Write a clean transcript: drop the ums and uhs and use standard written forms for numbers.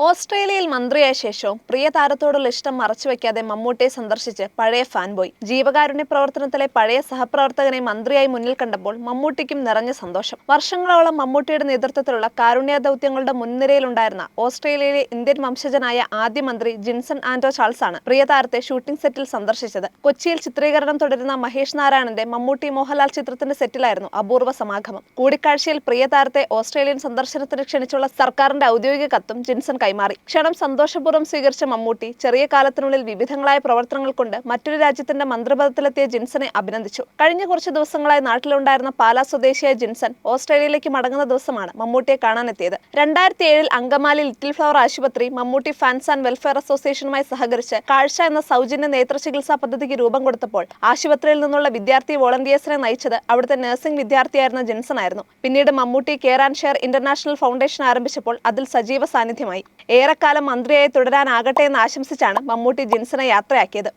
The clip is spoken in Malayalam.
ഓസ്ട്രേലിയയിൽ മന്ത്രിയായ ശേഷവും പ്രിയ താരത്തോടുള്ള ഇഷ്ടം മറച്ചുവെക്കാതെ മമ്മൂട്ടിയെ സന്ദർശിച്ച് പഴയ ഫാൻ ബോയ്. ജീവകാരുണ്യ പ്രവർത്തനത്തിലെ പഴയ സഹപ്രവർത്തകനെ മന്ത്രിയായി മുന്നിൽ കണ്ടപ്പോൾ മമ്മൂട്ടിക്കും നിറഞ്ഞ സന്തോഷം. വർഷങ്ങളോളം മമ്മൂട്ടിയുടെ നേതൃത്വത്തിലുള്ള കാരുണ്യ ദൗത്യങ്ങളുടെ മുൻനിരയിലുണ്ടായിരുന്ന ഓസ്ട്രേലിയയിലെ ഇന്ത്യൻ വംശജനായ ആദ്യ മന്ത്രി ജിൻസൺ ആന്റോ ചാൾസ് ആണ് പ്രിയ താരത്തെ ഷൂട്ടിംഗ് സെറ്റിൽ സന്ദർശിച്ചത്. കൊച്ചിയിൽ ചിത്രീകരണം തുടരുന്ന മഹേഷ് നാരായണന്റെ മമ്മൂട്ടി മോഹൻലാൽ ചിത്രത്തിന്റെ സെറ്റിലായിരുന്നു അപൂർവ സമാഗമം. കൂടിക്കാഴ്ചയിൽ പ്രിയ താരത്തെ ഓസ്ട്രേലിയൻ സന്ദർശനത്തിന് ക്ഷണിച്ചുള്ള സർക്കാരിന്റെ ഔദ്യോഗിക കത്തും ജിൻസൺ കൈമാറി. ക്ഷണം സന്തോഷപൂർവ്വം സ്വീകരിച്ച മമ്മൂട്ടി ചെറിയ കാലത്തിനുള്ളിൽ വിവിധങ്ങളായ പ്രവർത്തനങ്ങൾ കൊണ്ട് മറ്റൊരു രാജ്യത്തിന്റെ മന്ത്രിപദത്തിലെത്തിയ ജിൻസനെ അഭിനന്ദിച്ചു. കഴിഞ്ഞ കുറച്ച് ദിവസങ്ങളായി നാട്ടിലുണ്ടായിരുന്ന പാലാ സ്വദേശിയായ ജിൻസൺ ഓസ്ട്രേലിയയിലേക്ക് മടങ്ങുന്ന ദിവസമാണ് മമ്മൂട്ടിയെ കാണാനെത്തിയത്. 2007 അങ്കമാലി ലിറ്റിൽ ഫ്ലവർ ആശുപത്രി മമ്മൂട്ടി ഫാൻസ് ആൻഡ് വെൽഫെയർ അസോസിയേഷനുമായി സഹകരിച്ച് കാഴ്ച എന്ന സൗജന്യ നേത്ര ചികിത്സാ പദ്ധതിക്ക് രൂപം കൊടുത്തപ്പോൾ ആശുപത്രിയിൽ നിന്നുള്ള വിദ്യാർത്ഥി വോളണ്ടിയേഴ്സിനെ നയിച്ചത് അവിടുത്തെ നഴ്സിംഗ് വിദ്യാർത്ഥിയായിരുന്ന ജിൻസൺ ആയിരുന്നു. പിന്നീട് Mammootty care and share international foundation ആരംഭിച്ചപ്പോൾ അതിൽ സജീവ സാന്നിധ്യമായി. ഏറെക്കാലം മന്ത്രിയായി തുടരാനാകട്ടെ എന്ന് ആശംസിച്ചാണ് മമ്മൂട്ടി ജിൻസനെ യാത്രയാക്കിയത്.